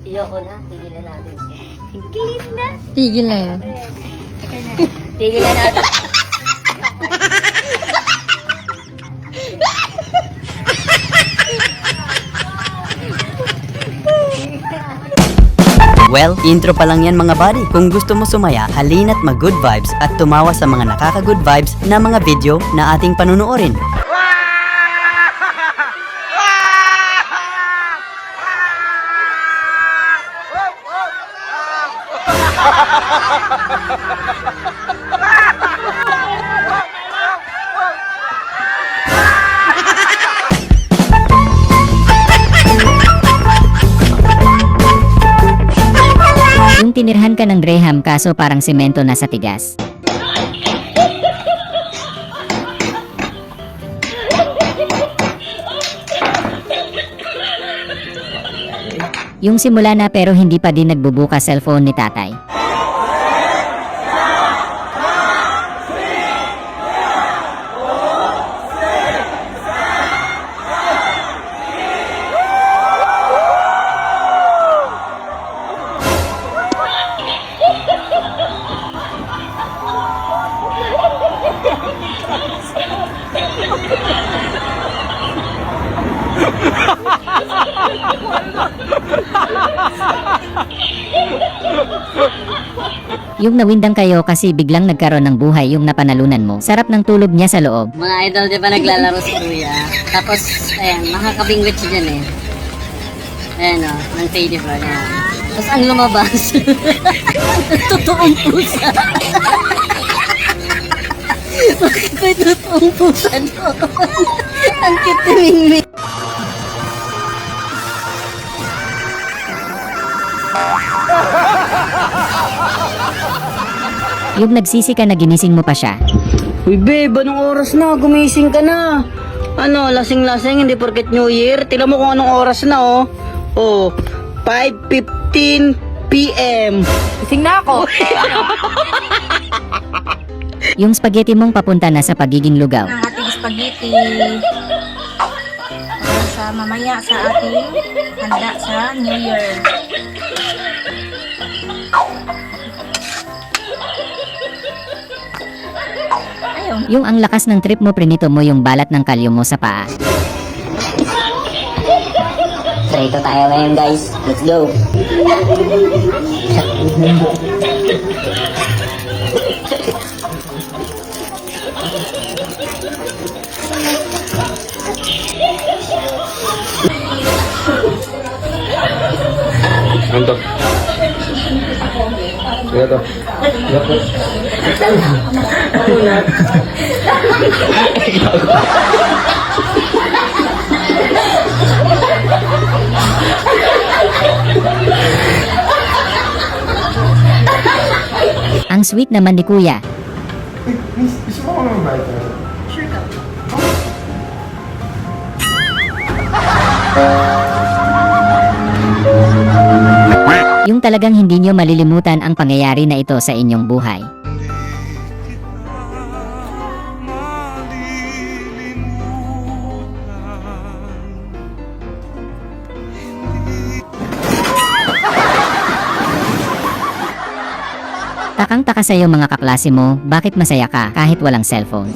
Iyoko na, tigilan natin siya. Tigil na yun. Tigilan natin. Well, intro pa lang yan mga buddy. Kung gusto mo sumaya, halina't mag-good vibes at tumawa sa mga nakaka-good vibes na mga video na ating panunuorin. Yung tinirhan ka ng Graham kaso parang semento na sa tigas. Yung simula na pero hindi pa din nagbubukas cellphone ni tatay. Yung nawindang kayo kasi biglang nagkaroon ng buhay yung napanalunan mo. Sarap ng tulog niya sa loob. Mga idol, di ba naglalaro si Kuya? Tapos, ayan, makakabingwit siya dyan eh. Ayan o, ng Teddy Bear. Ayan. Tapos ang lumabas, totoong pusa. Bakit may totoong pusa doon? Ang kitiming. Yung nagsisi ka na ginising mo pa siya. Uy babe, anong oras na? Gumising ka na. Ano, lasing-lasing, hindi porket New Year. Tignan mo kung anong oras na oh. Oh, 5:15 PM. Gising na ako. Yung spaghetti mong papunta na sa pagiging lugaw. Ang ating spaghetti. Para sa mamaya sa ating handa sa New Year. Ayun. Yung ang lakas ng trip mo prinito mo yung balat ng kalyo mo sa paa. Prito tayo ngayon guys. Let's go. Ano? Iya to. Iya po. Ang sweet naman ni Kuya. Miss, gusto mo naman ba ito? Yung talagang hindi nyo malilimutan ang pangyayari na ito sa inyong buhay. Takang-taka sa'yo mga kaklase mo, bakit masaya ka kahit walang cellphone?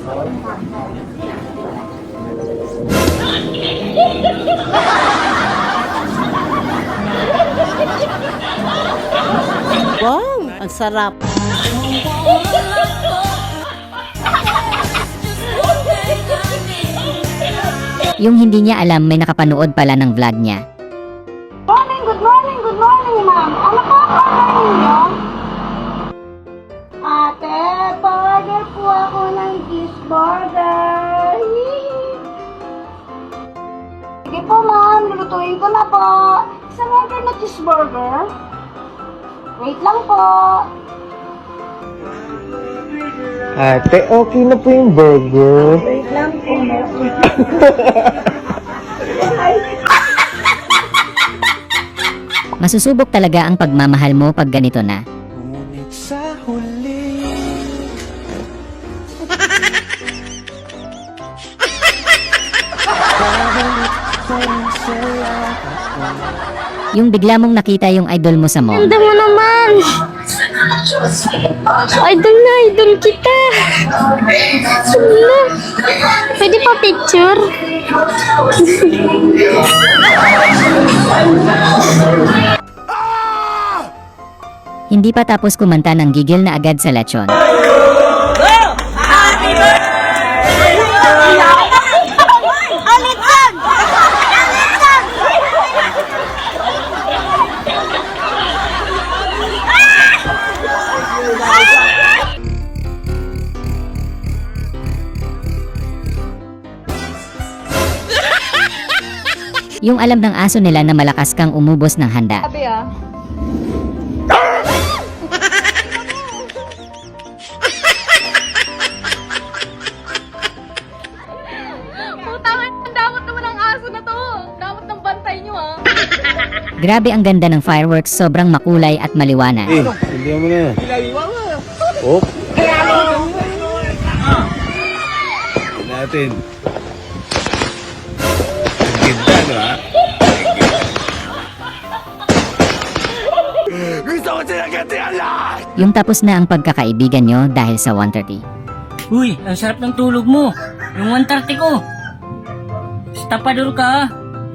Wow, ang sarap. Yung hindi niya alam may nakapanood pala ng vlog niya. Good morning, ma'am. Ano po ang order ninyo? Ate, pa-order po ako ng cheeseburger. Sige po, ma'am. Lulutuin ko na po. Isang order na cheeseburger. Wait lang po. Ate, okay na po yung burger. Wait lang po. Masusubok talaga ang pagmamahal mo pag ganito na. Ngunit sa huli babalik pa Yung bigla mong nakita yung idol mo sa mall. Ganda mo naman! Idol na, idol kita! Wala. Pwede pa picture? Hindi pa tapos kumanta ng gigil na agad sa lechon. Yung alam ng aso nila na malakas kang umubos ng handa. Sabi ah. Putangan, damot naman ang aso na to. Damot ng bantay nyo ah. Grabe ang ganda ng fireworks, sobrang makulay at maliwanag. Hindi mo na. Oh. Natin. Ganda, no, ha? Gusto ko sila gantihan lahat! Yung tapos na ang pagkakaibigan nyo dahil sa 130. Uy, ang sarap ng tulog mo. Yung 130 ko. Tapador ka, ha?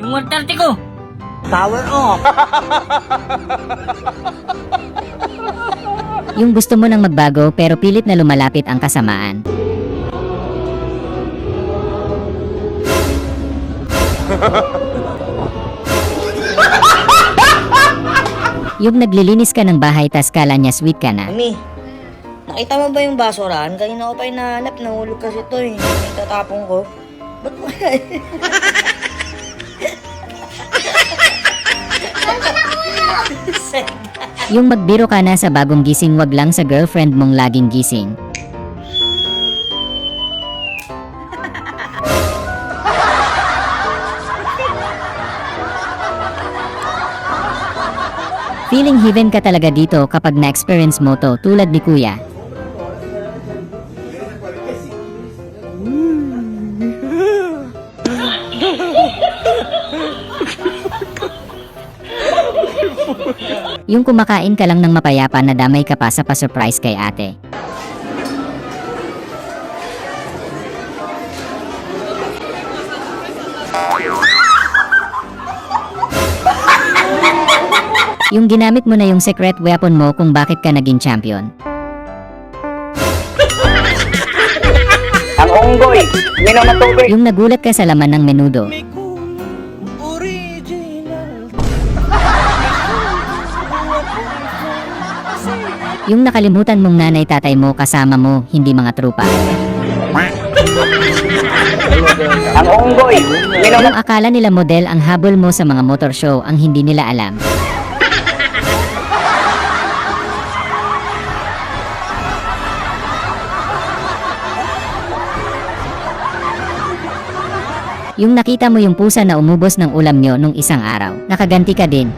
Yung 130 ko. Yung gusto mo nang magbago pero pilit na lumalapit ang kasamaan. Yung naglilinis ka ng bahay tas kala niya sweet ka na. Mami, nakita mo ba yung basurahan? Kanina ko pa hinahanap, nahulog kasi ito eh. Tatapong ko. Ba't mo Yung magbiro ka na sa bagong gising, wag lang sa girlfriend mong laging gising. Feeling heaven ka talaga dito kapag na-experience mo to tulad ni Kuya. Yung kumakain ka lang ng mapayapa na damay ka pa sa pa-surprise kay ate. Yung ginamit mo na yung secret weapon mo kung bakit ka naging champion. Ang unggoy, minom na tubig. Yung nagulat ka sa laman ng menudo. Yung nakalimutan mong nanay tatay mo kasama mo, hindi mga trupa. Ang unggoy, minom na Yung akala nila model ang habol mo sa mga motor show, ang hindi nila alam. Yung nakita mo yung pusa na umubos ng ulam nyo nung isang araw, nakaganti ka din.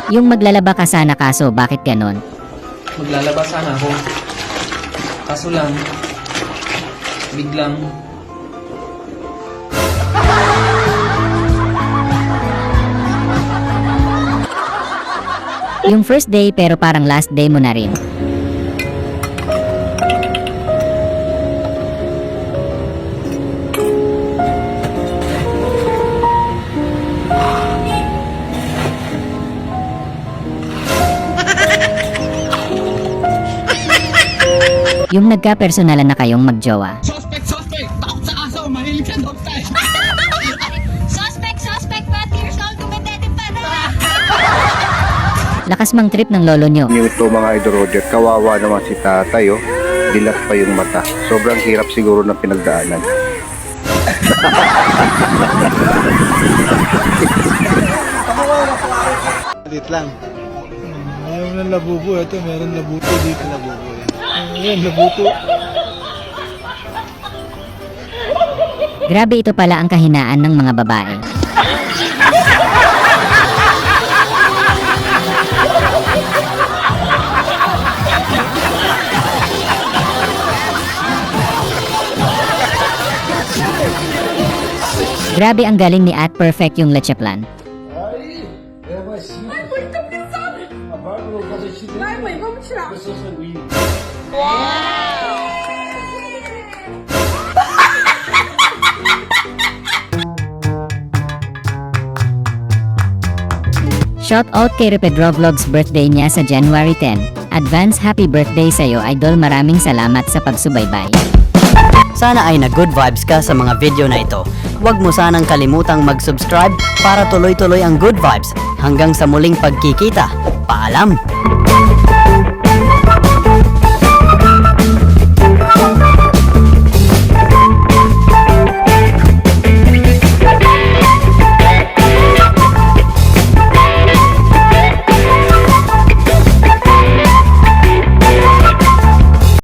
Yung maglalaba ka sana kaso bakit ganon? Maglalaba sana ako. Kaso lang, biglang Yung first day pero parang last day mo na rin. Yung nagka-personalan na kayong magjowa. Suspect! Takot sa aso! Mahilig sa dog style! Suspect! 40 years old, competitive pa na! Lakas mang trip ng lolo nyo. Yung ito mga idol Roger, kawawa naman si tatay, oh. Dilat pa yung mata. Sobrang hirap siguro ng pinagdaanan. Lit lang. Mayroon ng labubo. Ito, meron labuto dito. Labubo. Ayan, labuto. Grabe, ito pala ang kahinaan ng mga babae. Grabe ang galing ni At Perfect yung leche plan. Shout out kay Repedro Vlogs, birthday niya sa January 10. Advance happy birthday sa'yo, idol. Maraming salamat sa pagsubaybay. Sana ay nag-good vibes ka sa mga video na ito. Huwag mo sanang kalimutang mag-subscribe para tuloy-tuloy ang good vibes. Hanggang sa muling pagkikita. Paalam!